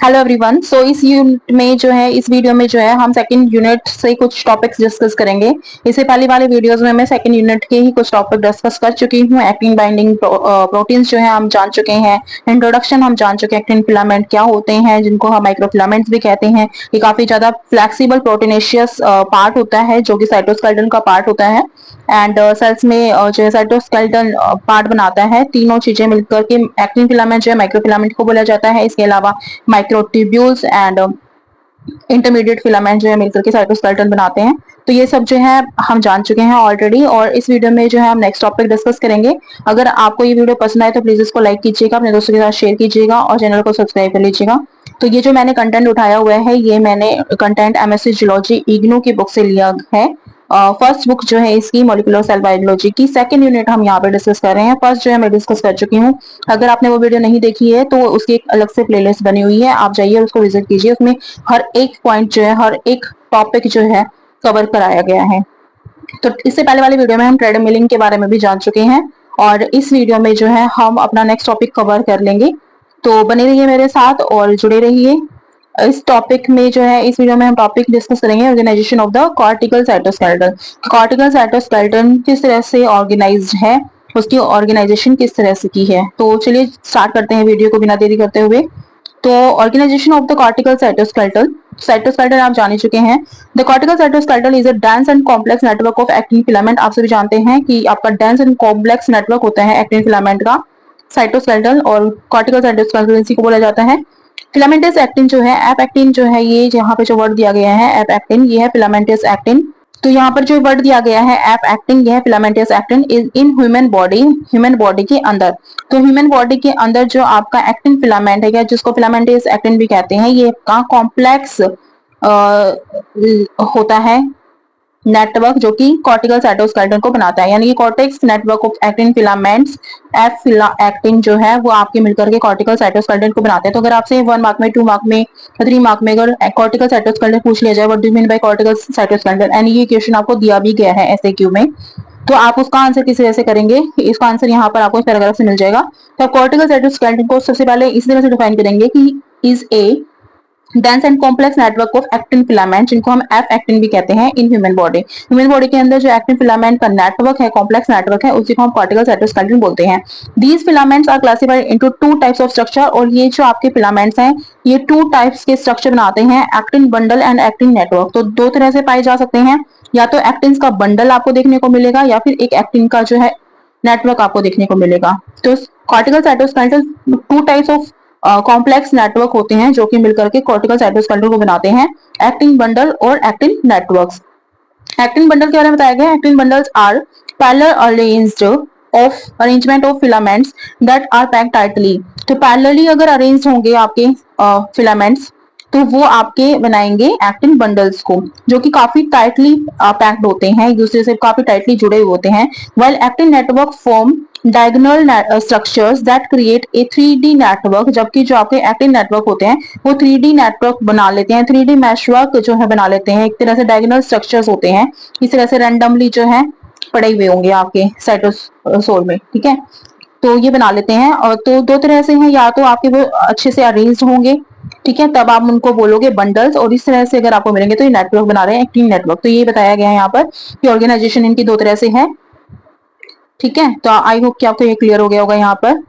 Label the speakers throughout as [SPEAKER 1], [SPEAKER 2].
[SPEAKER 1] Hello everyone. सो इस unit में जो है इस वीडियो में जो है हम सेकंड यूनिट से कुछ टॉपिक्स डिस्कस करेंगे। इससे पहले वाले वीडियोस में मैं सेकंड यूनिट के ही कुछ टॉपिक डिस्कस कर चुकी हूँ। एक्टिन बाइंडिंग प्रोटीन्स जो है हम जान चुके हैं। इंट्रोडक्शन हम जान चुके हैं एक्टिन फिलामेंट क्या होते हैं, जिनको हम माइक्रोफिलामेंट्स भी कहते हैं। ये काफी ज्यादा फ्लेक्सिबल प्रोटीनेशियस पार्ट होता है जो कि साइटोस्केलेटन का पार्ट होता है। एंड सेल्स में जो है साइटोस्केलेटन पार्ट बनाता है। तीनों चीजें मिलकर के एक्टिन फिलामेंट जो है माइक्रोफिलामेंट को बोला जाता है। इसके अलावा माइक्रोट्यूब्यूल्स एंड इंटरमीडिएट फिलामेंट जो है मिलकर के साइटोस्केलेटन बनाते हैं। तो ये सब जो है हम जान चुके हैं ऑलरेडी, और इस वीडियो में जो है हम नेक्स्ट टॉपिक डिस्कस करेंगे। अगर आपको ये वीडियो पसंद आए तो प्लीज इसको लाइक कीजिएगा, अपने दोस्तों के साथ शेयर कीजिएगा और चैनल को सब्सक्राइब कर लीजिएगा। तो ये जो मैंने कंटेंट उठाया हुआ है, ये मैंने कंटेंट एमएससी जूलॉजी इग्नू की बुक से लिया है। फर्स्ट बुक जो है इसकी मॉलिक्यूलर सेल बायोलॉजी की, सेकंड यूनिट हम यहाँ पे डिस्कस कर रहे हैं। फर्स्ट जो है मैं डिस्कस कर चुकी हूँ। अगर आपने वो वीडियो नहीं देखी है तो उसकी एक अलग से प्लेलिस्ट बनी हुई है, आप जाइए उसको विजिट कीजिए। उसमें हर एक पॉइंट जो है, हर एक टॉपिक जो है कवर कराया गया है। तो इससे पहले वाली वीडियो में हम ट्रेडमिलिंग के बारे में भी जान चुके हैं, और इस वीडियो में जो है हम अपना नेक्स्ट टॉपिक कवर कर लेंगे। तो बने रहिए मेरे साथ और जुड़े रहिए। इस टॉपिक में जो है इस वीडियो में हम टॉपिक डिस्कस करेंगे organisation of the cortical cytoskeleton. Cortical cytoskeleton किस तरह से ऑर्गेनाइज्ड है, उसकी ऑर्गेनाइजेशन किस तरह से की है। तो चलिए स्टार्ट करते हैं वीडियो को बिना देरी करते हुए। तो organisation of the cortical cytoskeleton, cytoskeleton आप जान ही चुके हैं। The cortical cytoskeleton is a dense and complex network of actin filament. आप सभी जानते हैं कि आपका डेंस एंड कॉम्प्लेक्स नेटवर्क होता है एक्टिन फिलामेंट का साइटोस्केलेटन, और कॉर्टिकल साइटोस्केलेटन इसी को बोला जाता है। फिलामेंटस एक्टिन जो है, एप एक्टिन जो है, ये यहाँ पे जो वर्ड दिया गया है एप एक्टिन, ये है फिलामेंटस एक्टिन। तो यहाँ पर जो वर्ड दिया गया है एप एक्टिन, यह है filamentous actin is in human body के अंदर। तो ह्यूमन बॉडी के अंदर जो आपका एक्टिन फिलामेंट है, या जिसको फिलामेंटस एक्टिन भी कहते हैं, ये का कॉम्प्लेक्स होता है नेटवर्क जो कि कॉर्टिकल साइटोस्केलेटन को बनाता है। यानी कि cortex network of actin filaments, F फिला एक्टिन जो है वो आपके मिलकर के कॉर्टिकल साइटोस्केलेटन को बनाते हैं। तो अगर आपसे 1 मार्क में, 2 मार्क में, 3 मार्क में अगर कॉर्टिकल साइटोस्केलेटन पूछ लिया जाए, what do you mean by cortical cytoskeleton, and ये क्वेश्चन आपको दिया भी गया है एसएक्यू में, तो आप उसका आंसर किस तरह से करेंगे, इसका आंसर यहाँ पर आपको इस पैराग्राफ से मिल जाएगा। तो कॉर्टिकल साइटोस्केलेटन को सबसे पहले इस तरह से डिफाइन करेंगे कि is a dense and complex network of actin filament, जिनको हम एफ एक्टिन भी कहते हैं, in human body. Human body के अंदर जो एक्टिन फिलामेंट का नेटवर्क है, कॉम्प्लेक्स नेटवर्क है, उसी को हम कॉर्टिकल साइटोस्केलेटन बोलते हैं। These filaments are classified into 2 types of structure, और ये जो आपके फिलामेंट्स हैं ये 2 टाइप्स के स्ट्रक्चर बनाते हैं, actin bundle and actin network. तो 2 तरह से पाए जा सकते हैं, या तो एक्टिन का बंडल आपको देखने को मिलेगा, या फिर एक एक्टिन का जो है नेटवर्क आपको देखने को मिलेगा। तो cortical cytoskeleton 2 types of complex network होते हैं जो कि मिलकर के कॉर्टिकल साइटोस्केलेटन को बनाते हैं, एक्टिन बंडल और एक्टिन नेटवर्क्स। एक्टिन बंडल के बारे में बताया गया है, actin bundles are parallel arrangement of filaments that are packed tightly. तो पैरेलली अगर अरेंज होंगे आपके फिलामेंट्स, तो वो आपके बनाएंगे एक्टिन बंडल्स को, जो कि काफी टाइटली पैक्ड होते हैं, एक दूसरे से काफी टाइटली जुड़े हुए होते हैं। While actin network form diagonal structures that create a 3D network, जबकि जो आपके एक्टिन नेटवर्क होते हैं वो 3D नेटवर्क बना लेते हैं, 3D मैशवर्क जो है बना लेते हैं। एक तरह से डायगोनल स्ट्रक्चर्स होते हैं, इस तरह से रैंडमली जो है पड़े हुए होंगे आपके साइटोसोल में, ठीक है। तो ये बना लेते हैं, और तो 2 तरह से हैं, या तो आपके वो अच्छे से अरेंज्ड होंगे, ठीक है, तब आप उनको बोलोगे बंडल्स, और इस तरह से अगर आपको मिलेंगे तो ये नेटवर्क बना रहे हैं, एक्टिन नेटवर्क। तो ये बताया गया है यहाँ पर कि ऑर्गेनाइजेशन इनकी 2 तरह से है, ठीक है। तो आई होप कि आपको ये क्लियर हो गया होगा यहाँ पर।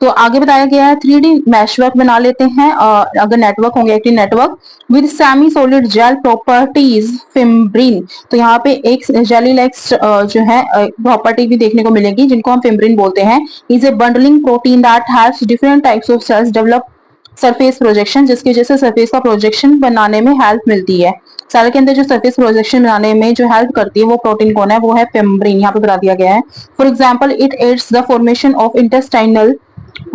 [SPEAKER 1] तो आगे बताया गया है 3D मैशवर्क बना लेते हैं, अगर नेटवर्क होंगे actin network with semi solid gel properties fimbrin. तो यहाँ पे एक जेली लाइक जो है प्रॉपर्टी भी देखने को मिलेगी, जिनको हम फिम्ब्रिन बोलते हैं। Is a bundling protein that has different types of cells develop surface projection, जिसकी वजह से सरफेस का प्रोजेक्शन बनाने में हेल्प मिलती है। सेल के अंदर जो सरफेस प्रोजेक्शन बनाने में जो हेल्प करती है वो प्रोटीन कौन है, वो है फिम्ब्रिन, यहाँ पे बता दिया गया है। For example it adds the formation of intestinal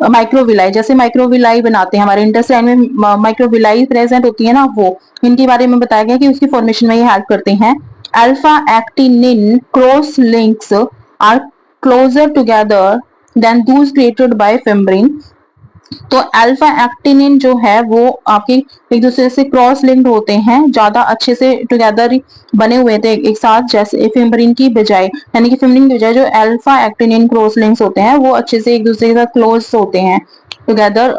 [SPEAKER 1] microvilli, जैसे माइक्रोविलाई बनाते हैं हमारे इंटेस्टाइन में, माइक्रोविलाई प्रेजेंट होती है ना, वो इनके बारे में बताया गया कि उसकी फॉर्मेशन में ये हेल्प करते हैं। Alpha actinin cross links are closer together then those created by fimbrin. तो अल्फा एक्टिनिन जो है वो आपके एक दूसरे से क्रॉस लिंक्ड होते हैं, ज्यादा अच्छे से टुगेदर बने हुए थे एक साथ, जैसे फिम्ब्रिन की बजाय, यानी कि फिम्ब्रिन की बजाय जो अल्फा एक्टिनिन क्रॉस लिंक्स होते हैं वो अच्छे से एक दूसरे के साथ क्लोज होते हैं। टुगेदर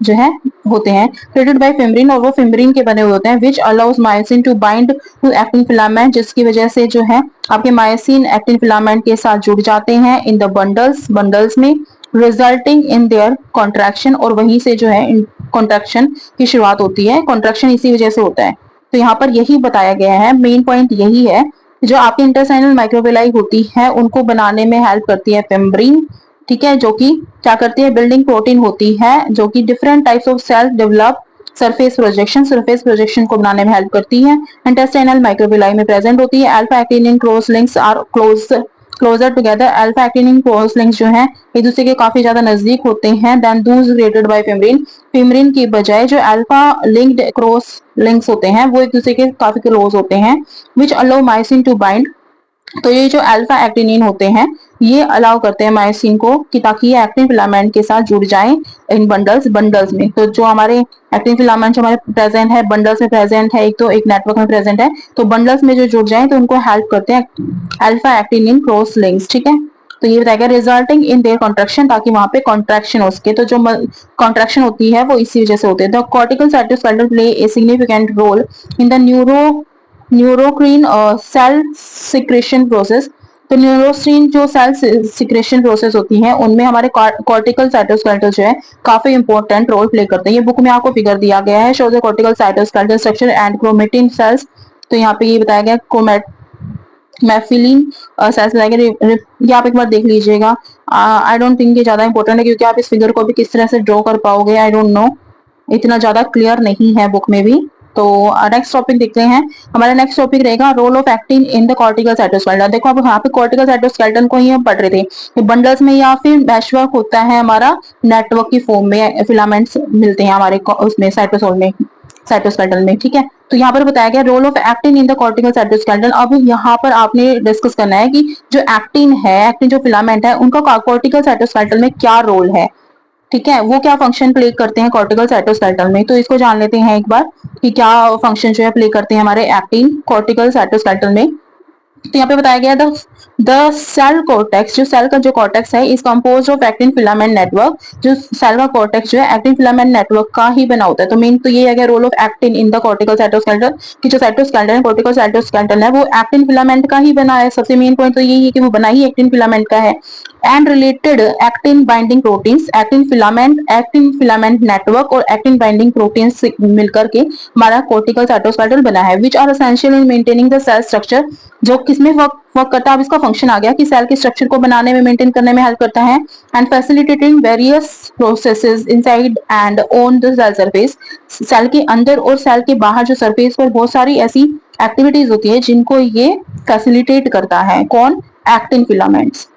[SPEAKER 1] जो है होते हैं, क्रिएटेड बाय फिम्ब्रिन, और वो फिम्ब्रिन के बने हुए होते हैं, which allows myosin to bind to actin filament, जिसकी वजह से जो है आपके मायोसिन एक्टिन फिलामेंट के साथ जुड़ जाते हैं इन द बंडल्स में, रिजल्टिंग इन देयर कॉन्ट्रैक्शन, और वहीं से जो है कॉन्ट्रैक्शन की शुरुआत होती है, कॉन्ट्रैक्शन इसी वजह से होता है। तो यहाँ पर यही बताया गया है, मेन पॉइंट यही है, जो आपकी इंटरस्टाइनल माइक्रोविलाई होती है उनको बनाने में हेल्प करती है फिम्ब्रिन, ठीक है, जो कि क्या करती है, बिल्डिंग प्रोटीन होती है, जो कि different types of cell develop surface projection को बनाने में हेल्प करती है। इंटेस्टाइनल माइक्रोविलाई में प्रेजेंट होती है। Alpha actinin cross links are closer together, alpha actinin cross links जो है एक दूसरे के काफी ज्यादा नजदीक होते हैं देन दूज क्रिएटेड बाय फिम्ब्रिन, फिम्ब्रिन की बजाय जो अल्फा लिंक्ड क्रॉस लिंक्स होते हैं वो एक दूसरे के काफी क्लोज होते हैं, which allow myosin to bind. तो ये जो अल्फा एक्टिनिन होते हैं ये अलाउ करते हैं मायोसिन को कि ताकि ये एक्टिन फिलामेंट के साथ जुड़ जाएं इन बंडल्स में। तो जो हमारे एक्टिन फिलामेंट हमारे प्रेजेंट है बंडल्स में प्रेजेंट है, एक तो एक नेटवर्क में प्रेजेंट है, तो बंडल्स में जो जुड़ जाए तो उनको हेल्प करते हैं अल्फा एक्टिनिन क्रॉस लिंक्स, ठीक है। तो ये बताएगा रिजल्टिंग इन देयर कॉन्ट्रैक्शन, ताकि वहां पे कॉन्ट्रैक्शन हो सके। तो जो कॉन्ट्रैक्शन होती है वो इसी वजह से होती है। The cortical cytoskeleton play a significant role in the neurocrine cell secretion process. तो न्यूरोस्ट्रीन जो सेल सिक्रेशन प्रोसेस होती है उनमें हमारे कॉर्टिकल साइटोस्केलेटन जो है काफी इंपॉर्टेंट रोल प्ले करते हैं। ये बुक में आपको फिगर दिया गया है, show the cortical cytoskeleton structure and chromatin cells. तो यहाँ पे ये बताया गया मैफिलिन सेल्स बताया गया, ये आप एक बार देख लीजिएगा। आई डोंट थिंक ये ज्यादा इंपॉर्टेंट है क्योंकि आप इस फिगर को भी किस तरह से ड्रॉ कर पाओगे आई डोंट नो, इतना ज्यादा क्लियर नहीं है बुक में भी। तो नेक्स्ट टॉपिक देखते हैं। हमारा नेक्स्ट टॉपिक रहेगा role of actin in the cortical cytoskeleton. देखो अब यहाँ पे कॉर्टिकल साइटोस्केलेटन को ही हम पढ़ रहे थे, बंडल्स में या फिर मैशवर्क होता है हमारा नेटवर्क की फॉर्म में, फिलामेंट्स मिलते हैं हमारे उसमें साइटोस्केलेटन में, ठीक है। तो यहाँ पर बताया गया role of actin in the cortical cytoskeleton. अब यहाँ पर आपने डिस्कस करना है कि जो एक्टिन है, एक्टिन जो फिलामेंट है उनका कॉर्टिकल साइटोस्केलेटन में क्या रोल है, ठीक है, वो क्या फंक्शन प्ले करते हैं कॉर्टिकल साइटोस्केलेटन में। तो इसको जान लेते हैं एक बार कि क्या फंक्शन जो है प्ले करते हैं हमारे एक्टिन कॉर्टिकल साइटोस्केलेटन में। तो यहाँ पे बताया गया द सेल कॉर्टेक्स, जो सेल का जो कॉर्टेक्स है is compose of actin filament network. जो सेल का कॉर्टेक्स जो है एक्टिन फिलामेंट नेटवर्क का ही बना होता है। तो मेन तो ये है role of actin in the cortical cytoskeleton, कि जो साइटोस्केलेटन कॉर्टिकल साइटोस्केलेटन है वो एक्टिन फिलामेंट का ही बना है। सबसे मेन पॉइंट तो यही है कि वो बना ही एक्टिन फिलामेंट का है। And related actin binding proteins, actin filament network और एक्टिन बाइंडिंग प्रोटीन्स मिलकर के हमारा कॉर्टिकल साइटोस्केलेटन बना है, which are essential in maintaining the cell structure, जो किसमें वर्क करता है। अब इसका फंक्शन आ गया कि सेल के स्ट्रक्चर को बनाने में, मेंटेन करने में हेल्प करता है। And facilitating various processes inside and on the cell surface, cell के अंदर और सेल के बाहर जो सरफेस पर बहुत सारी ऐसी एक्टिविटीज होती है जिनको ये फैसिलिटेट करता है, कौन, actin filaments.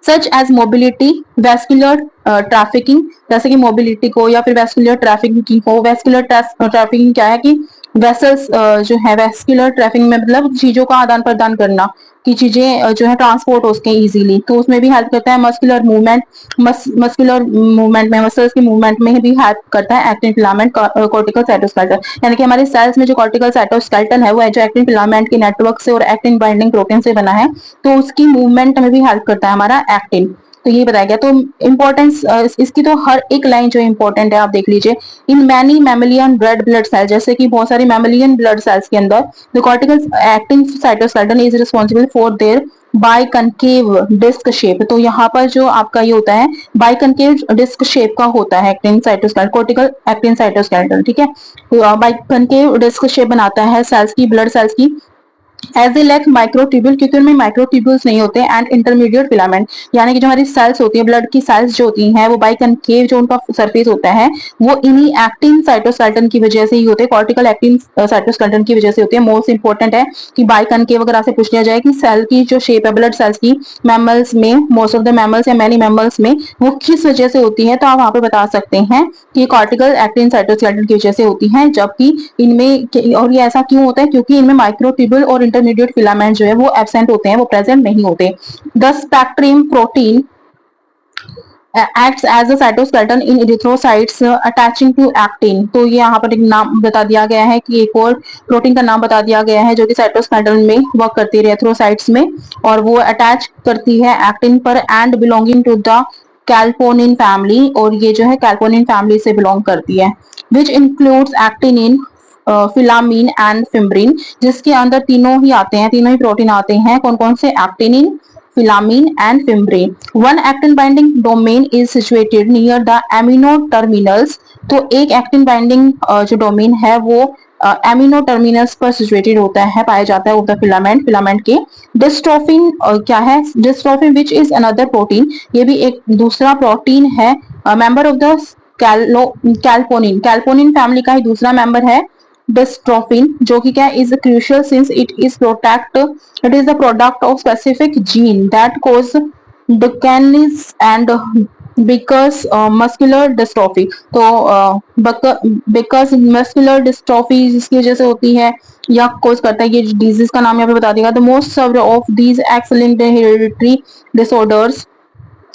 [SPEAKER 1] Such as mobility, vascular trafficking, जैसे कि मोबिलिटी को या फिर वैस्कुलर ट्रैफिकिंग को। वैस्कुलर ट्रैफिकिंग क्या है कि वेसल्स जो है, वैस्कुलर ट्रैफिकिंग में मतलब चीजों का आदान प्रदान करना, कि चीजें जो है ट्रांसपोर्ट हो सके इजीली, तो उसमें भी हेल्प करता है। मस्कुलर मूवमेंट, मस्कुलर मूवमेंट में, मसल्स की मूवमेंट में भी हेल्प करता है एक्टिन फिलामेंट कॉर्टिकल साइटोस्केलेटन। यानी कि हमारे सेल्स में जो कॉर्टिकल साइटोस्केलेटन है वो जो एक्टिन फिलामेंट के नेटवर्क से और एक्टिन बाइंडिंग प्रोटीन से बना है, तो उसकी मूवमेंट में भी हेल्प करता है हमारा एक्टिन। तो ये बताया गया। तो इंपॉर्टेंस इसकी तो हर एक लाइन जो इंपॉर्टेंट है आप देख लीजिए। In many mammalian red blood cell, जैसे कि बहुत सारी मैमलियन ब्लड सेल्स के अंदर the cortical actin cytoskeleton is responsible for their biconcave disc shape. तो यहाँ पर जो आपका ये होता है बाइकनकेव डिस्क शेप का होता है actin cytoskeleton, cortical actin cytoskeleton, ठीक है। तो बाइकनकेव डिस्क शेप बनाता है सेल्स की, ब्लड सेल्स की। एज ए लैक माइक्रोट्यूब्यूल, क्योंकि उनमें माइक्रोट्यूब्यूल्स नहीं होते, एंड इंटरमीडिएट फिलामेंट, यानी कि जो हमारी सेल्स होती है, ब्लड की सेल्स जो होती हैं वो बाइकनकेव जो उनका सरफेस होता है वो इन्हीं एक्टिन साइटोस्केलेटन की वजह से ही होते हैं, कॉर्टिकल एक्टिन साइटोस्केलेटन की वजह से होती है। मोस्ट इंपॉर्टेंट है कि बाइकनकेव अगर आपसे पूछ लिया जाए कि सेल की जो शेप है ब्लड सेल्स की मैमल्स में, मोस्ट ऑफ द मैमल्स या मैनी मैमल्स में, वो किस वजह से होती है, तो आप वहां पे बता सकते हैं कि कॉर्टिकल एक्टिन साइटोस्केलेटन की वजह से होती है। जबकि इनमें, और ये ऐसा क्यों होता है, क्योंकि इनमें माइक्रोट्यूब्यूल और इंटरमीडिएट फिलामेंट जो है वो एब्सेंट होते हैं, वो प्रेजेंट नहीं होते। The spectrum protein acts as a cytoskeleton in erythrocytes attaching to actin। तो ये यहाँ पर एक नाम बता दिया गया है कि एक और प्रोटीन का नाम बता दिया गया है जो कि साइटोस्केलेटन में वर्क करती है इरिथ्रोसाइट्स में, और वो अटैच करती है एक्टिन पर, and belonging to the calponin family, और ये जो है कैल्पोनिन फैमिली से बिलोंग करती है। Which includes actinin, filamin and फिम्ब्रिन, जिसके अंदर तीनों ही आते हैं, तीनों ही प्रोटीन आते हैं। कौन कौन से? Actinin, filamin and fimbrin. One actin binding domain is situated near the amino terminals. तो एक एक्टिन बाइंडिंग जो डोमेन है वो एमिनो टर्मिनल्स पर सिचुएटेड होता है, पाया जाता है ऑफ द फिलामेंट, फिलामेंट के। डिस्ट्रोफिन क्या है? Dystrophin which is another protein, ये भी एक दूसरा प्रोटीन है, member of the calponin, calponin family का ही दूसरा मेंबर है डिस्ट्रोफिन, जो कि क्या is crucial since it is protect, it is the product of specific gene that cause Duchenne and Becker's muscular dystrophy. तो बिकॉज मस्कुलर डिस्ट्रोफी जिसकी वजह से होती है या कोज करता है, ये डिजीज का नाम यहाँ पे बता देगा। The most severe of these excellent hereditary disorders,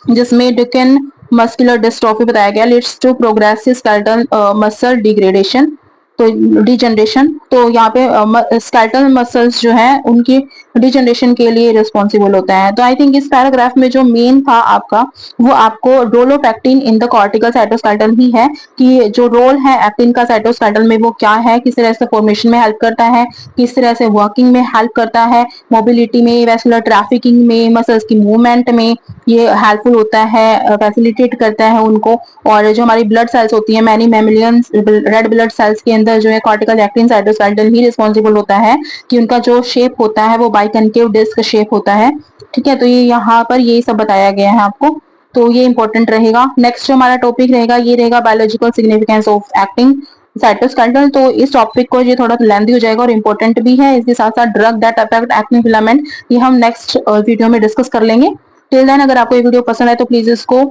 [SPEAKER 1] जिसमें डुकेन मस्कुलर डिस्ट्रोफी बताया गया, leads to progressive skeletal muscle degradation, तो डिजनरेशन। तो यहाँ पे स्केलेटल मसल्स जो है उनकी डिजनरेशन के लिए रिस्पॉन्सिबल होता है। तो आई थिंक इस पैराग्राफ में जो मेन था आपका, वो आपको role of actin in the cortical cytoskeleton ही है, कि जो रोल है एक्टिन का साइटोस्केलेटन में वो क्या है, किस तरह से फॉर्मेशन में हेल्प करता है, किस तरह से वर्किंग में हेल्प करता है, मोबिलिटी में, वेस्कुलर ट्रैफिकिंग में, मसल्स की मूवमेंट में ये हेल्पफुल होता है, फैसिलिटेट करता है उनको। और जो हमारी ब्लड सेल्स होती है, मैनी मैमिलियंस रेड ब्लड सेल्स के अंदर जो है कॉर्टिकल एक्टिन साइटोस्केलेटन ही रिस्पॉन्सिबल होता है कि उनका जो शेप होता है वो बाइकनकेव डिस्क शेप होता है। ठीक है, तो ये यहाँ पर ये सब बताया गया है आपको, तो ये इंपॉर्टेंट रहेगा। नेक्स्ट जो हमारा टॉपिक रहेगा ये रहेगा biological significance of actin cytoskeleton. तो इस टॉपिक को ये थोड़ा लेंथी हो जाएगा और इंपॉर्टेंट भी है। इसके साथ साथ drug that affect actin filament, ये हम नेक्स्ट वीडियो में डिस्कस कर लेंगे। टिल देन अगर आपको ये वीडियो पसंद है तो प्लीज इसको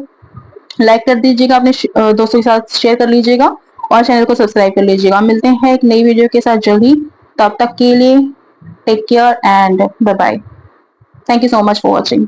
[SPEAKER 1] लाइक कर दीजिएगा, अपने दोस्तों के साथ शेयर कर लीजिएगा और चैनल को सब्सक्राइब कर लीजिएगा। मिलते हैं एक नई वीडियो के साथ जल्दी, तब तक के लिए take care and bye bye. Thank you so much for watching.